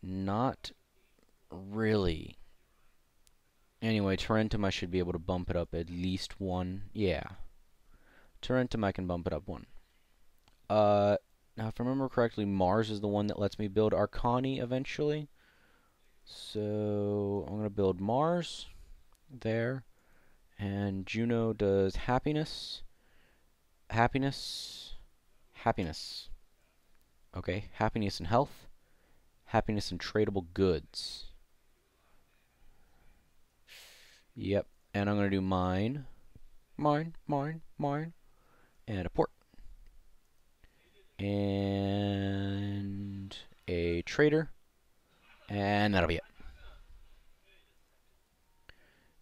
Not really. Anyway, Tarentum I should be able to bump it up at least one. Yeah. Tarentum I can bump it up one. Now if I remember correctly, Mars is the one that lets me build Arcani eventually. So I'm going to build Mars there. And Juno does happiness, happiness, happiness. Okay, happiness and health, happiness and tradable goods. Yep, and I'm going to do mine, and a port. And a trader, and that'll be it.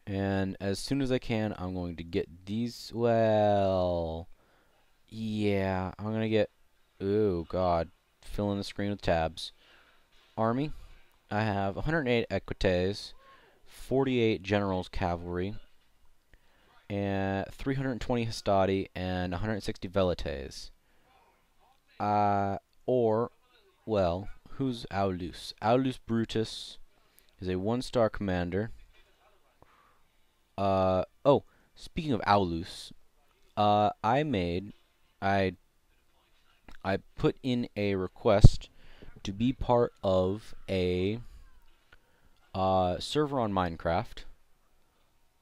And as soon as I can, I'm going to get these, well, yeah, I'm going to get, oh god, filling the screen with tabs. Army, I have 108 equites, 48 generals cavalry, and 320 hastati, and 160 velites. Or, well, who's Aulus? Aulus Brutus is a 1-star commander. Oh, speaking of Aulus, I put in a request to be part of a server on Minecraft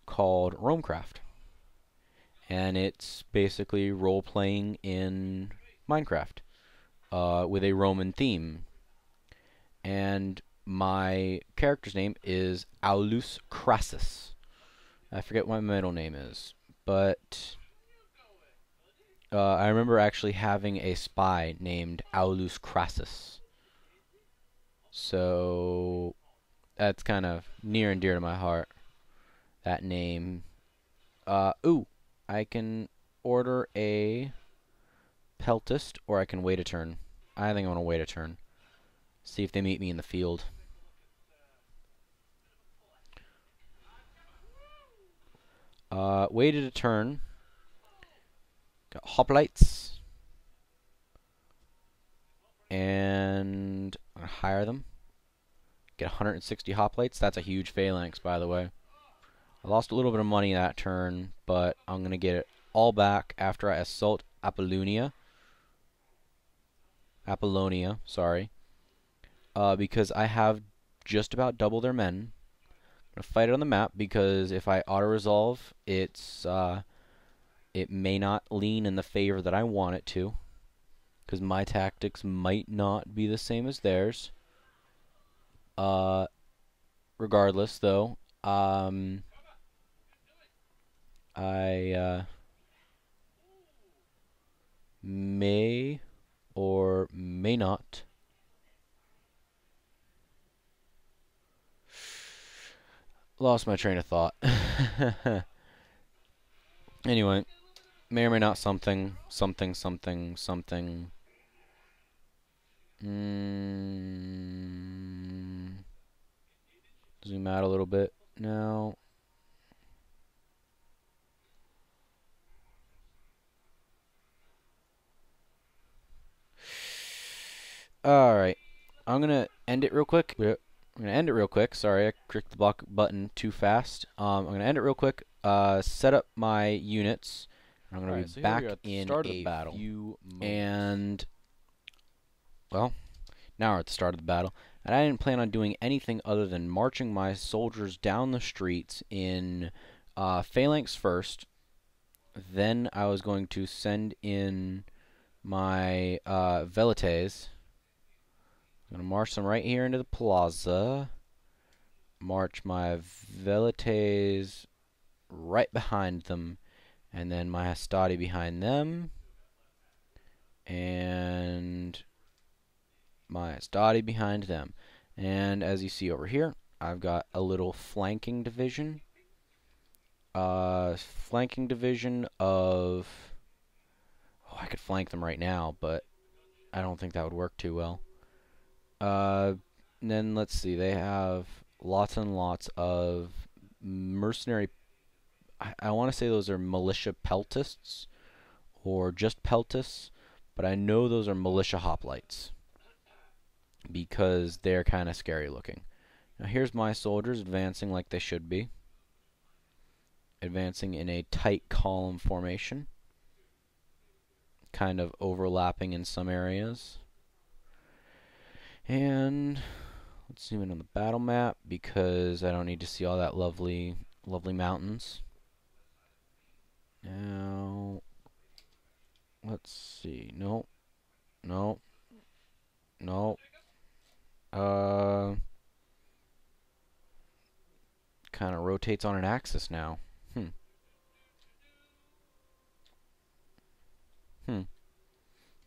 called Romecraft, and it's basically role-playing in Minecraft with a Roman theme. And my character's name is Aulus Crassus. I forget what my middle name is, but I remember actually having a spy named Aulus Crassus. So that's kind of near and dear to my heart, that name. Ooh, I can order a peltist, or I can wait a turn. I think I want to wait a turn. See if they meet me in the field. Waited a turn. Got hoplites. And I'm gonna hire them. Get 160 hoplites. That's a huge phalanx, by the way. I lost a little bit of money that turn, but I'm going to get it all back after I assault Apollonia. Sorry. Because I have just about double their men. I'm going to fight it on the map, because if I auto-resolve, it may not lean in the favor that I want it to, because my tactics might not be the same as theirs. Regardless, though, I may or may not lost my train of thought. Anyway, may or may not something. Zoom out a little bit now. Alright. I'm going to end it real quick. Sorry, I clicked the block button too fast. I'm going to end it real quick. Set up my units. I'm going to be back in a few moments. And, well, now we're at the start of the battle. And I didn't plan on doing anything other than marching my soldiers down the streets in phalanx first. Then I was going to send in my velites. I'm going to march them right here into the plaza. March my velites right behind them. And then my hastati behind them. And my hastati behind them. And as you see over here, I've got a little flanking division. Flanking division of... Oh, I could flank them right now, but I don't think that would work too well. Then let's see, they have lots and lots of mercenary... I want to say those are militia peltists, or just peltists, but I know those are militia hoplites. because they're kind of scary looking. Now here's my soldiers advancing like they should be. Advancing in a tight column formation. Kind of overlapping in some areas. And let's zoom in on the battle map because I don't need to see all that lovely mountains. Now, let's see. No. No. No. Kind of rotates on an axis now.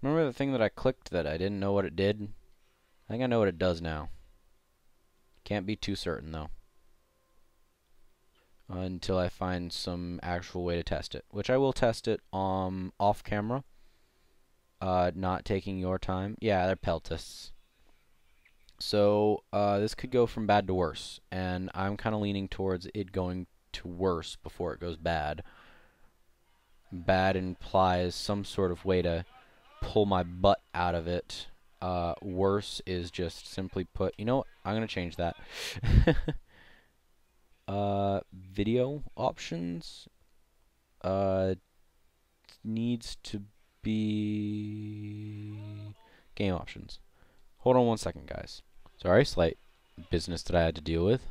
Remember the thing that I clicked that I didn't know what it did? I think I know what it does now. Can't be too certain, though. Until I find some actual way to test it. Which I will test it off camera. Not taking your time. Yeah, they're peltists. So, this could go from bad to worse. And I'm kind of leaning towards it going to worse before it goes bad. Bad implies some sort of way to pull my butt out of it. Worse is just simply put, you know what? I'm going to change that. Video options needs to be game options. Hold on one second, guys. Sorry, slight business that I had to deal with.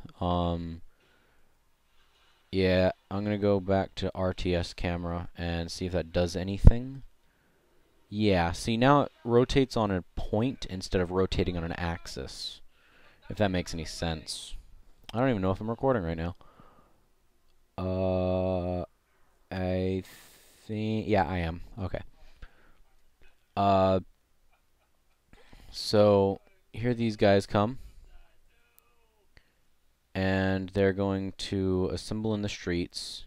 Yeah, I'm going to go back to RTS camera and see if that does anything. Yeah, see now it rotates on a point instead of rotating on an axis. If that makes any sense. I don't even know if I'm recording right now. I think... Yeah, I am. Okay. So, here these guys come. And they're going to assemble in the streets.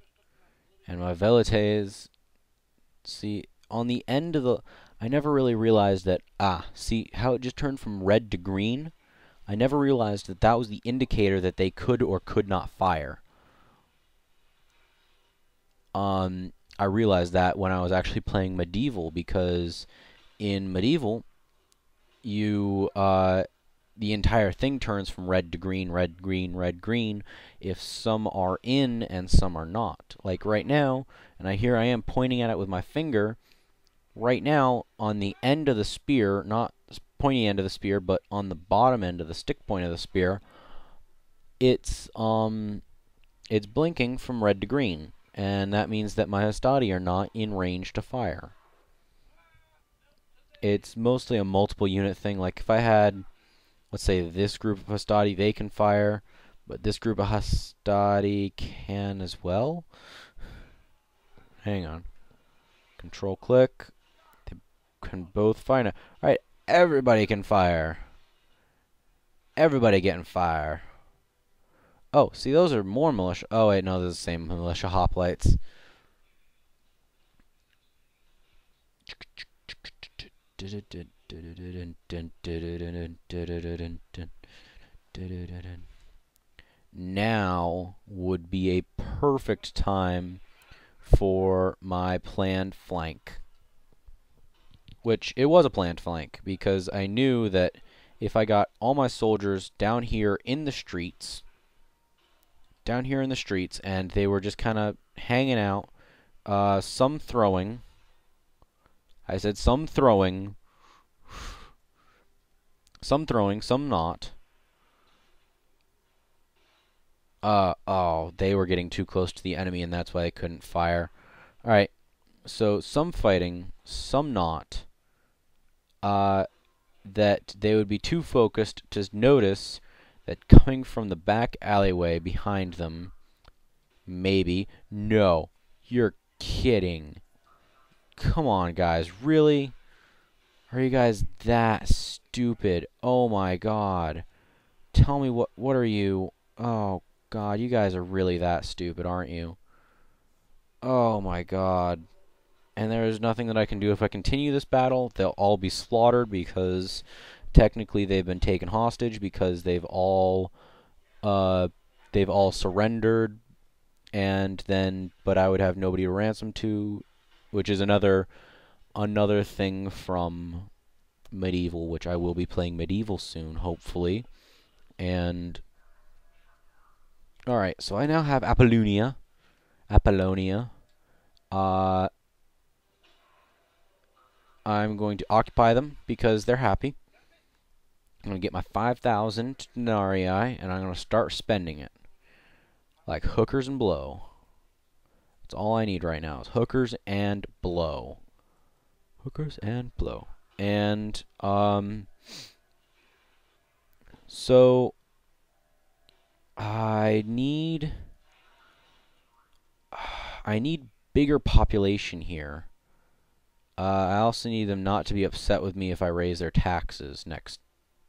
And my velites... See, on the end of the... I never really realized that... see how it just turned from red to green? I never realized that that was the indicator that they could or could not fire. I realized that when I was actually playing Medieval, because in Medieval, you, the entire thing turns from red to green, red, green, red, green, if some are in and some are not. Like right now, and here I am pointing at it with my finger, right now, on the end of the spear, not pointy end of the spear, but on the bottom end of the stick point of the spear, it's blinking from red to green. And that means that my hastati are not in range to fire. It's mostly a multiple unit thing. Like if I had, let's say, this group of hastati, they can fire, but this group of hastati can as well. Hang on. Control click. They can both fire. Alright, everybody can fire. Everybody getting fire. Oh, see, those are more militia. Oh, wait, no, they're the same militia hoplites. Now would be a perfect time for my planned flank. Which, it was a planned flank, because I knew that if I got all my soldiers down here in the streets, and they were just kind of hanging out, some throwing. I said some throwing, some not. Oh, they were getting too close to the enemy, and that's why they couldn't fire. Alright, so some fighting, some not. That they would be too focused to notice that coming from the back alleyway behind them, maybe. No, you're kidding. Come on, guys, really? Are you guys that stupid? Oh my god. Tell me what are you? Oh god, you guys are really that stupid, aren't you? Oh my god. And there is nothing that I can do if I continue this battle. They'll all be slaughtered because technically they've been taken hostage because they've all surrendered, and then but I would have nobody to ransom to, which is another thing from medieval, which I will be playing medieval soon, hopefully. And alright, so I now have Apollonia. Uh, I'm going to occupy them because they're happy. I'm going to get my 5,000 denarii, and I'm going to start spending it. Like hookers and blow. That's all I need right now is hookers and blow. Hookers and blow. And, so I need bigger population here. I also need them not to be upset with me if I raise their taxes next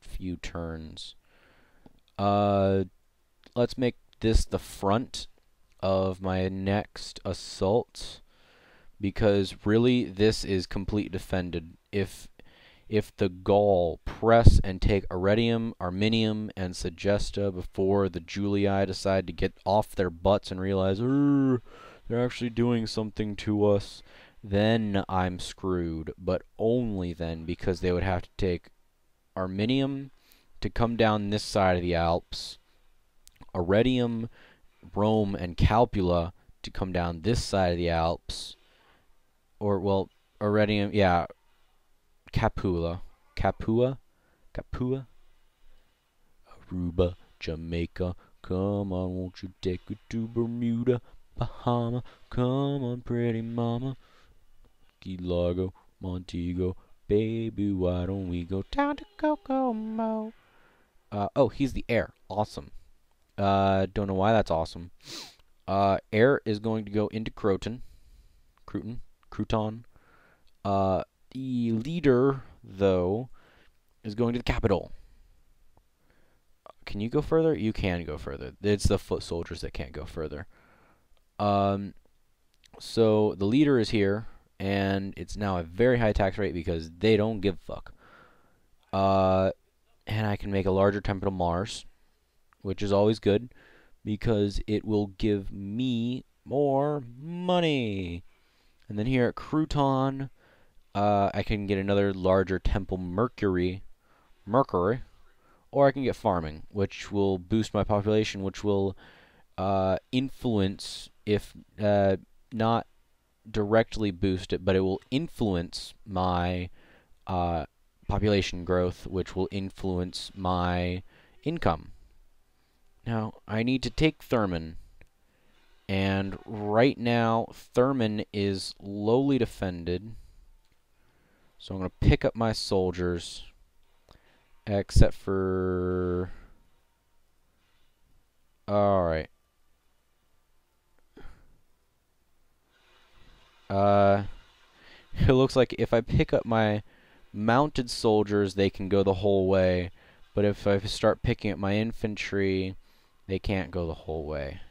few turns. Let's make this the front of my next assault, because really this is complete defended. If the Gaul press and take Arretium, Arminium, and Segesta before the Julii decide to get off their butts and realize they're actually doing something to us, then I'm screwed. But only then, because they would have to take Arminium to come down this side of the Alps, Arretium, Rome, and Calpula to come down this side of the Alps, or, well, Arretium, yeah, Capua, Aruba, Jamaica, come on, won't you take it to Bermuda, Bahama, come on, pretty mama, Key Largo, Montego, baby, why don't we go down to Kokomo? Oh, he's the heir. Awesome. Don't know why that's awesome. Heir is going to go into Croton. The leader, though, is going to the capital. Can you go further? You can go further. It's the foot soldiers that can't go further. So the leader is here, and it's now a very high tax rate because they don't give a fuck. And I can make a larger temple to Mars, which is always good because it will give me more money. And then here at Crouton, I can get another larger temple Mercury, or I can get farming, which will boost my population, which will influence, if not directly boost it, but it will influence my population growth, which will influence my income. Now, I need to take Thurman, and right now, Thurman is lowly defended, so I'm going to pick up my soldiers, except for... Alright. It looks like if I pick up my mounted soldiers, they can go the whole way, but if I start picking up my infantry, they can't go the whole way.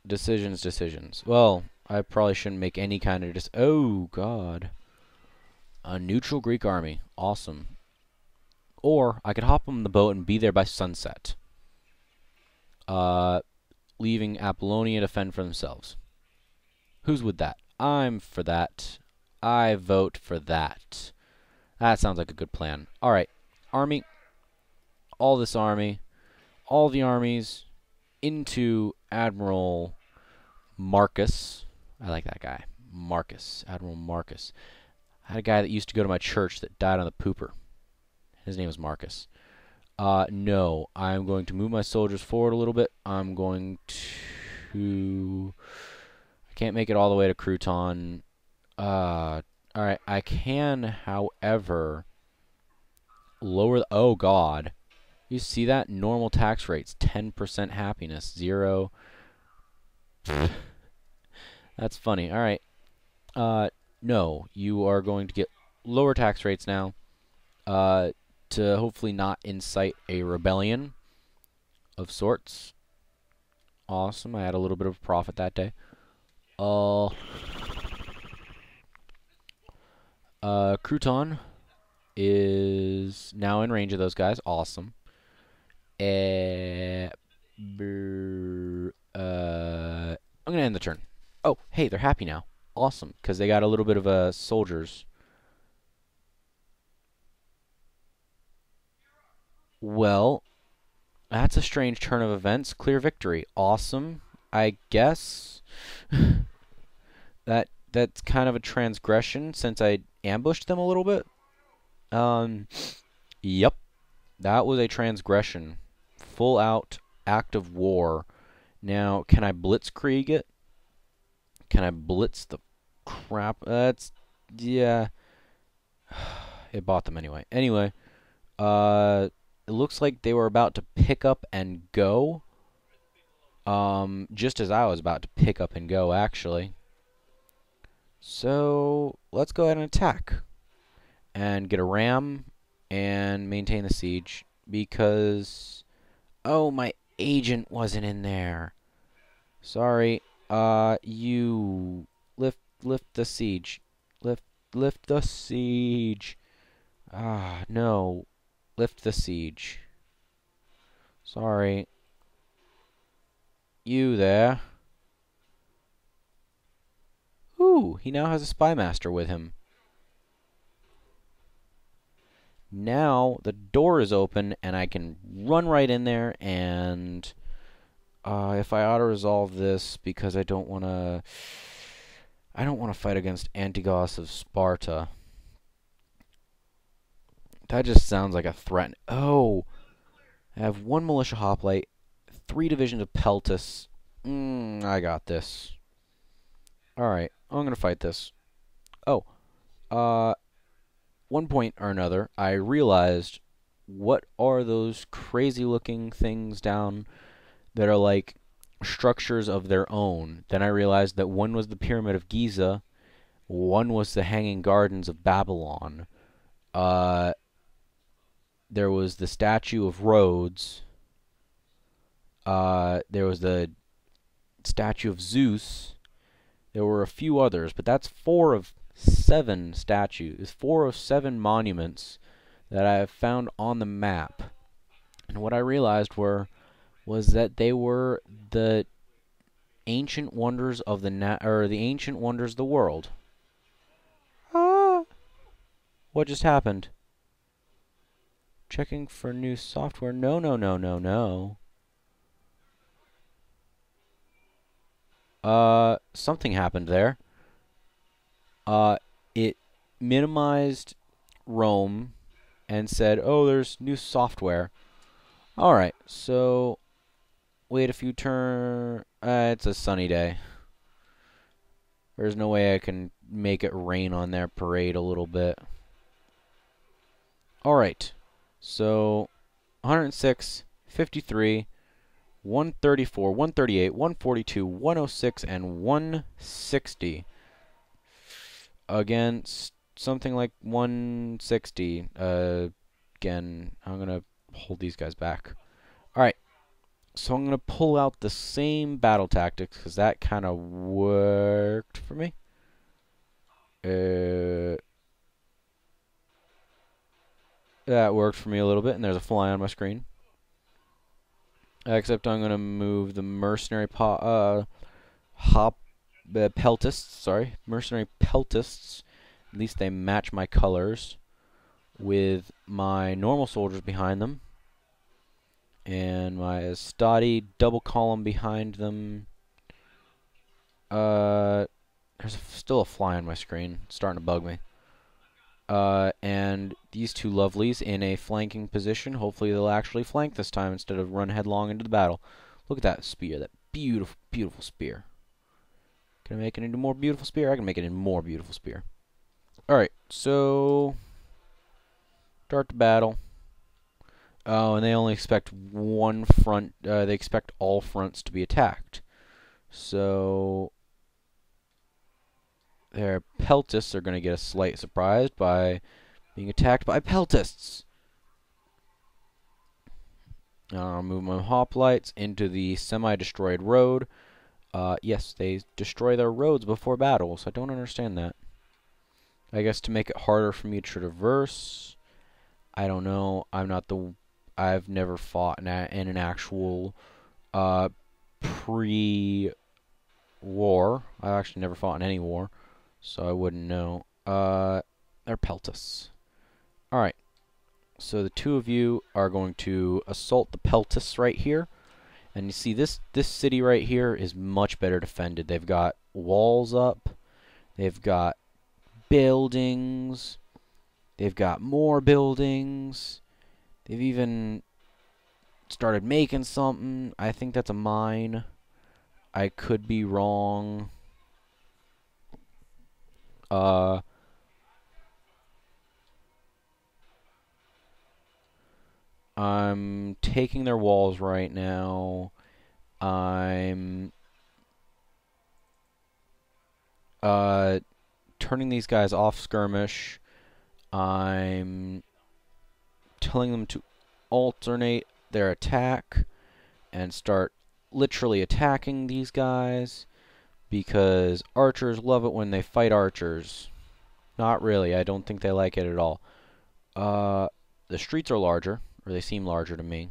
Decisions. Well, I probably shouldn't make any kind of oh, God. A neutral Greek army. Awesome. Or, I could hop on the boat and be there by sunset. Leaving Apollonia to fend for themselves. Who's with that? I'm for that. I vote for that. That sounds like a good plan. Alright. Army. All this army. All the armies into Admiral Marcus. I like that guy. Marcus. Admiral Marcus. I had a guy that used to go to my church that died on the pooper. His name was Marcus. No. I'm going to move my soldiers forward a little bit. I'm going to... I can't make it all the way to Crouton. Alright. I can, however, lower the... Oh, God. You see that? Normal tax rates. 10% happiness. 0. That's funny. Alright. No. You are going to get lower tax rates now. To hopefully not incite a rebellion of sorts. Awesome. I had a little bit of profit that day. Crouton is now in range of those guys. Awesome. I'm gonna end the turn. Oh, hey, they're happy now. awesome, because they got a little bit of soldiers. Well, that's a strange turn of events. Clear victory. Awesome, I guess. That's kind of a transgression since I ambushed them a little bit. Um, yep, that was a transgression. Full out act of war. Now, can I blitzkrieg it? Can I blitz the crap? That's, yeah. It bought them anyway. Anyway, it looks like they were about to pick up and go. Just as I was about to pick up and go, actually. So, let's go ahead and attack. And get a ram and maintain the siege. Because, oh, my agent wasn't in there. Sorry. You lift the siege. Lift the siege. Ah, no. Lift the siege. Sorry. You there. Ooh, he now has a spy master with him. Now the door is open and I can run right in there and if I auto-resolve this because I don't want to fight against Antigonus of Sparta. That just sounds like a threat. Oh, I have 1 militia hoplite, 3 divisions of peltis. I got this. Alright, I'm going to fight this. Oh, one point or another, I realized what are those crazy looking things down that are like structures of their own. Then I realized that one was the Pyramid of Giza, one was the Hanging Gardens of Babylon. There was the Statue of Rhodes. There was the Statue of Zeus. There were a few others, but that's 4 of 7 statues, 4 of 7 monuments that I have found on the map. And what I realized was that they were the ancient wonders of the ancient wonders of the world. Ah! What just happened? Checking for new software. No, no, no, no, no. Something happened there. It minimized Rome and said, "Oh, there's new software." All right, so wait a few turns. It's a sunny day. There's no way I can make it rain on their parade a little bit. All right, so 106, 53, 134, 138, 142, 106, and 160 against something like 160. Again, I'm going to hold these guys back. Alright, so I'm going to pull out the same battle tactics because that kind of worked for me. That worked for me a little bit, and there's a fly on my screen. Except I'm going to move the mercenary peltists, sorry, mercenary peltists. At least they match my colors with my normal soldiers behind them. And my Estati double column behind them. There's still a fly on my screen. It's starting to bug me. And these two lovelies in a flanking position. Hopefully they'll actually flank this time instead of run headlong into the battle. Look at that spear, that beautiful, beautiful spear. Can I make it into more beautiful spear? I can make it into more beautiful spear. Alright, so start the battle. Oh, and they only expect one front. They expect all fronts to be attacked. So their peltists are going to get a slight surprise by being attacked by peltists. I'll move my hoplites into the semi-destroyed road. Yes, they destroy their roads before battles. I don't understand that. I guess to make it harder for me to traverse. I don't know. I've never fought in an actual pre-war. I've actually never fought in any war. so I wouldn't know. They're Peltus. Alright, so the two of you are going to assault the Peltus right here. And you see this city right here is much better defended. They've got walls up. They've got buildings. They've got more buildings. They've even started making something. I think that's a mine. I could be wrong. I'm taking their walls right now. I'm turning these guys off skirmish. I'm telling them to alternate their attack and start literally attacking these guys because archers love it when they fight archers. Not really. I don't think they like it at all. The streets are larger, or they seem larger to me.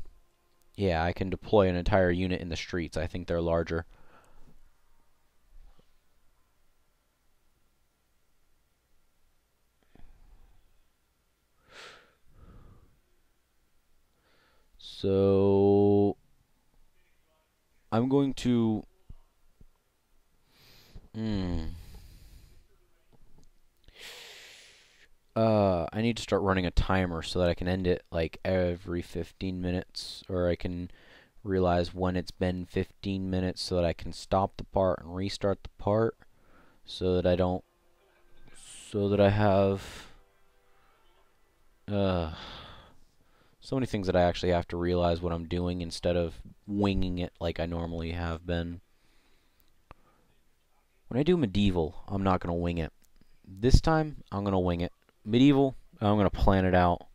Yeah, I can deploy an entire unit in the streets. I think they're larger. So I'm going to I need to start running a timer so that I can end it like every 15 minutes, or I can realize when it's been 15 minutes so that I can stop the part and restart the part so that I don't, so that I have so many things that I actually have to realize what I'm doing instead of winging it like I normally have been. When I do medieval, I'm not going to wing it. This time, I'm going to wing it. Medieval, I'm going to plan it out.